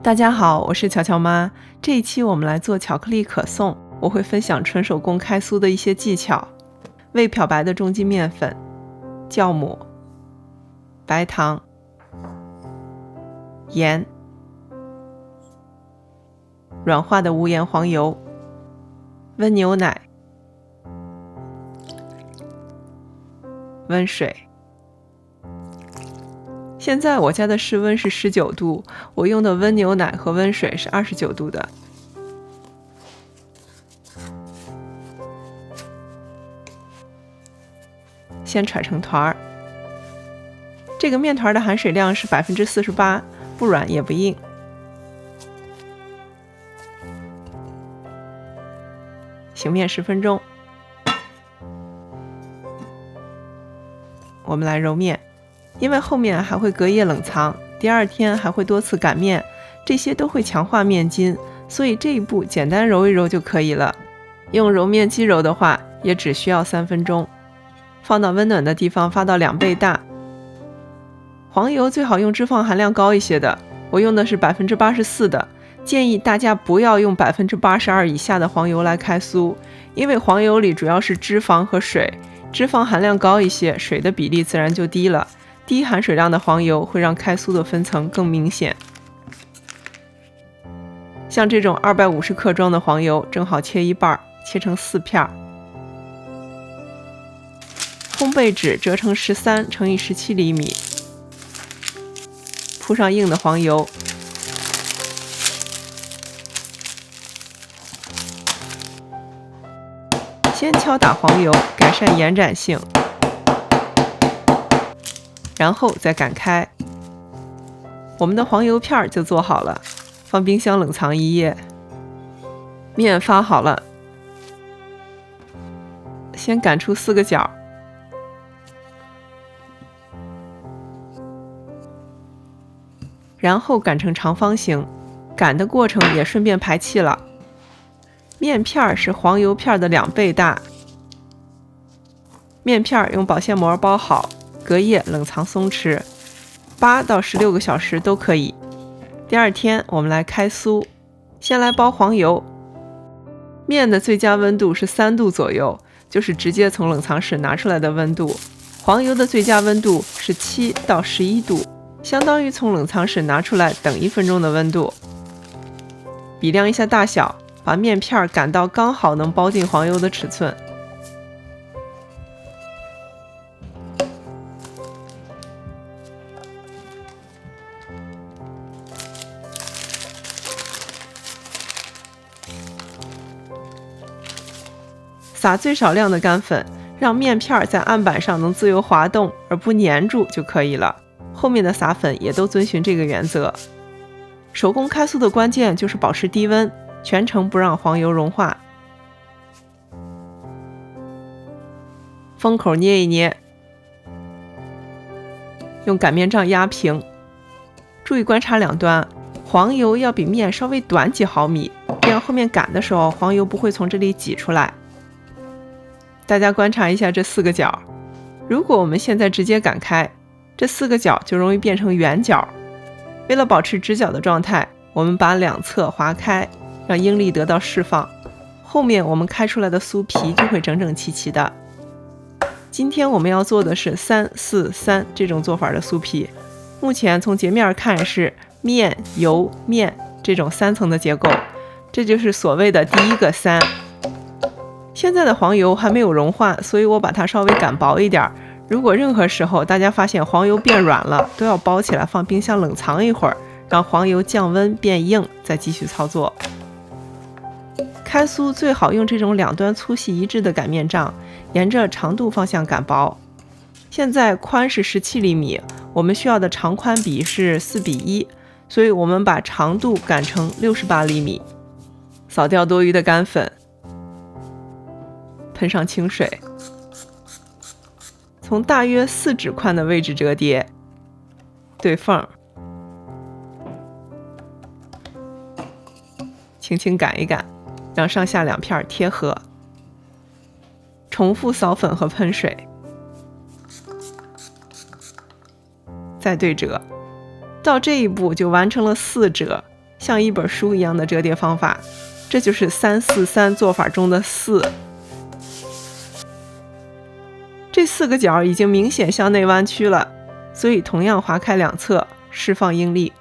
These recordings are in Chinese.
大家好，我是巧巧妈。这一期我们来做巧克力可颂，我会分享纯手工开酥的一些技巧。未漂白的中筋面粉、酵母、白糖、盐、软化的无盐黄油、温牛奶、温水。现在我家的室温是19度，我用的温牛奶和温水是29度的。先揣成团儿。这个面团的含水量是48%，不软也不硬。醒面10分钟。我们来揉面。因为后面还会隔夜冷藏，第二天还会多次擀面，这些都会强化面筋，所以这一步简单揉一揉就可以了。用揉面机揉的话，也只需要3分钟。放到温暖的地方发到2倍大。黄油最好用脂肪含量高一些的，我用的是84%的，建议大家不要用82%以下的黄油来开酥，因为黄油里主要是脂肪和水，脂肪含量高一些，水的比例自然就低了。低含水量的黄油会让开酥的分层更明显。像这种250克装的黄油，正好切一半，切成4片。烘焙纸折成13乘以17厘米，铺上硬的黄油，先敲打黄油，改善延展性。然后再擀开，我们的黄油片就做好了，放冰箱冷藏1夜。面发好了，先擀出4个角，然后擀成长方形，擀的过程也顺便排气了。面片是黄油片的2倍大，面片用保鲜膜包好，隔夜冷藏松弛，8到16个小时都可以。第二天我们来开酥，先来包黄油。面的最佳温度是3度左右，就是直接从冷藏室拿出来的温度。黄油的最佳温度是7到11度，相当于从冷藏室拿出来等1分钟的温度。比量一下大小，把面片擀到刚好能包进黄油的尺寸。撒最少量的干粉，让面片在案板上能自由滑动而不粘住就可以了。后面的撒粉也都遵循这个原则。手工开酥的关键就是保持低温，全程不让黄油融化。封口捏一捏，用擀面杖压平。注意观察两端，黄油要比面稍微短几毫米，这样后面擀的时候黄油不会从这里挤出来。大家观察一下这4个角，如果我们现在直接擀开，这4个角就容易变成圆角。为了保持直角的状态，我们把两侧划开，让应力得到释放，后面我们开出来的酥皮就会整整齐齐的。今天我们要做的是3、4、3这种做法的酥皮，目前从截面看是面、油、面这种3层的结构，这就是所谓的第一个3。现在的黄油还没有融化，所以我把它稍微擀薄一点。如果任何时候大家发现黄油变软了，都要包起来放冰箱冷藏一会儿，让黄油降温变硬，再继续操作。开酥最好用这种两端粗细一致的擀面杖，沿着长度方向擀薄。现在宽是17厘米，我们需要的长宽比是4:1，所以我们把长度擀成68厘米。扫掉多余的干粉，喷上清水，从大约4指宽的位置折叠，对缝，轻轻擀一擀，让上下2片贴合。重复扫粉和喷水，再对折，到这一步就完成了4折，像一本书一样的折叠方法，这就是3-4-3做法中的4。这4个角已经明显向内弯曲了，所以同样划开两侧，释放应力。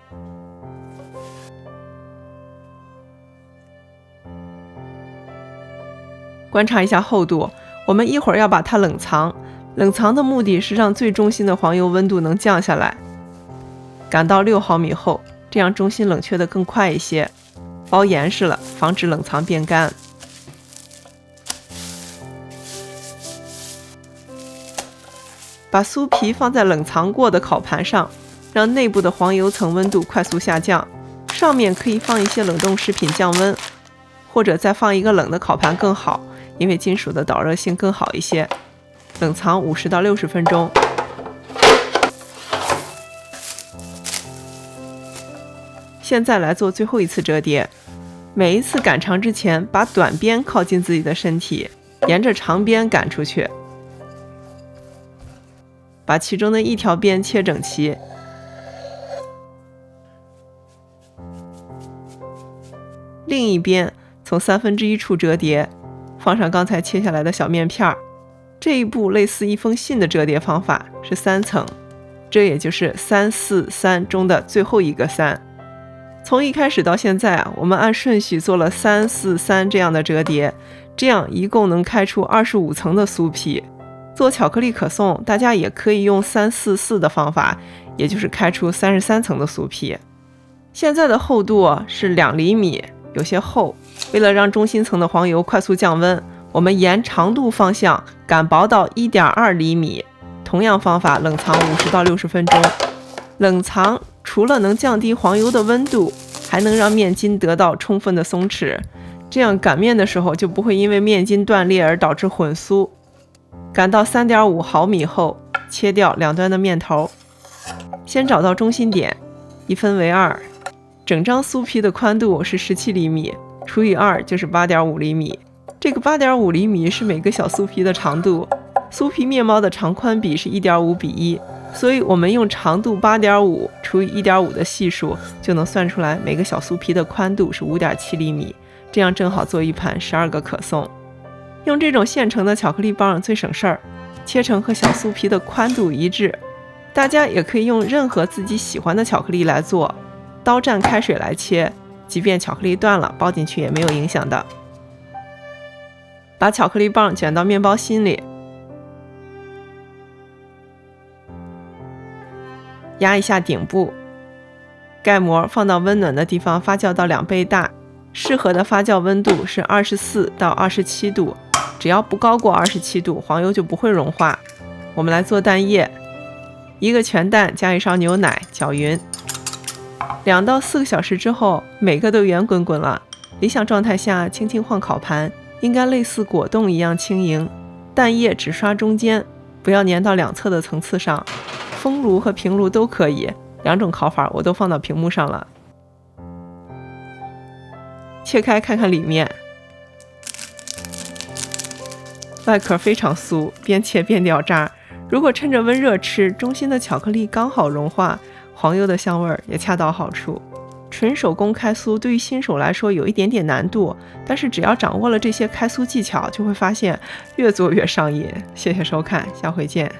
观察一下厚度，我们一会儿要把它冷藏。冷藏的目的是让最中心的黄油温度能降下来，擀到6毫米厚，这样中心冷却的更快一些。包严实了，防止冷藏变干。把酥皮放在冷藏过的烤盘上，让内部的黄油层温度快速下降。上面可以放一些冷冻食品降温，或者再放一个冷的烤盘更好，因为金属的导热性更好一些。冷藏50到60分钟。现在来做最后一次折叠。每一次擀长之前，把短边靠近自己的身体，沿着长边擀出去。把其中的一条边切整齐。另一边从1/3处折叠，放上刚才切下来的小面片儿。这一步类似一封信的折叠方法，是3层，这也就是3-4-3中的最后一个3。从一开始到现在我们按顺序做了3-4-3这样的折叠，这样一共能开出25层的酥皮。做巧克力可颂，大家也可以用3-4-4的方法，也就是开出33层的酥皮。现在的厚度是2厘米，有些厚。为了让中心层的黄油快速降温，我们沿长度方向擀薄到1.2厘米。同样方法冷藏50到60分钟。冷藏除了能降低黄油的温度，还能让面筋得到充分的松弛，这样擀面的时候就不会因为面筋断裂而导致混酥。擀到3.5毫米厚，切掉两端的面头。先找到中心点，一分为2。整张酥皮的宽度是17厘米，除以2就是8.5厘米。这个8.5厘米是每个小酥皮的长度。酥皮面包的长宽比是1.5比1，所以我们用长度8.5除以1.5的系数，就能算出来每个小酥皮的宽度是5.7厘米，这样正好做一盘12个可颂。用这种现成的巧克力棒最省事儿，切成和小酥皮的宽度一致。大家也可以用任何自己喜欢的巧克力来做，刀蘸开水来切，即便巧克力断了，包进去也没有影响的。把巧克力棒卷到面包心里，压一下顶部，盖膜放到温暖的地方发酵到2倍大，适合的发酵温度是24到27度，只要不高过27度，黄油就不会融化。我们来做蛋液，1个全蛋加1勺牛奶，搅匀。2到4个小时之后，每个都圆滚滚了。理想状态下，轻轻晃烤盘，应该类似果冻一样轻盈。蛋液只刷中间，不要粘到两侧的层次上。封炉和平炉都可以，2种烤法我都放到屏幕上了。切开看看里面，外壳非常酥，边切边掉渣。如果趁着温热吃，中心的巧克力刚好融化，黄油的香味也恰到好处。纯手工开酥对于新手来说有一点点难度，但是只要掌握了这些开酥技巧，就会发现越做越上瘾。谢谢收看，下回见。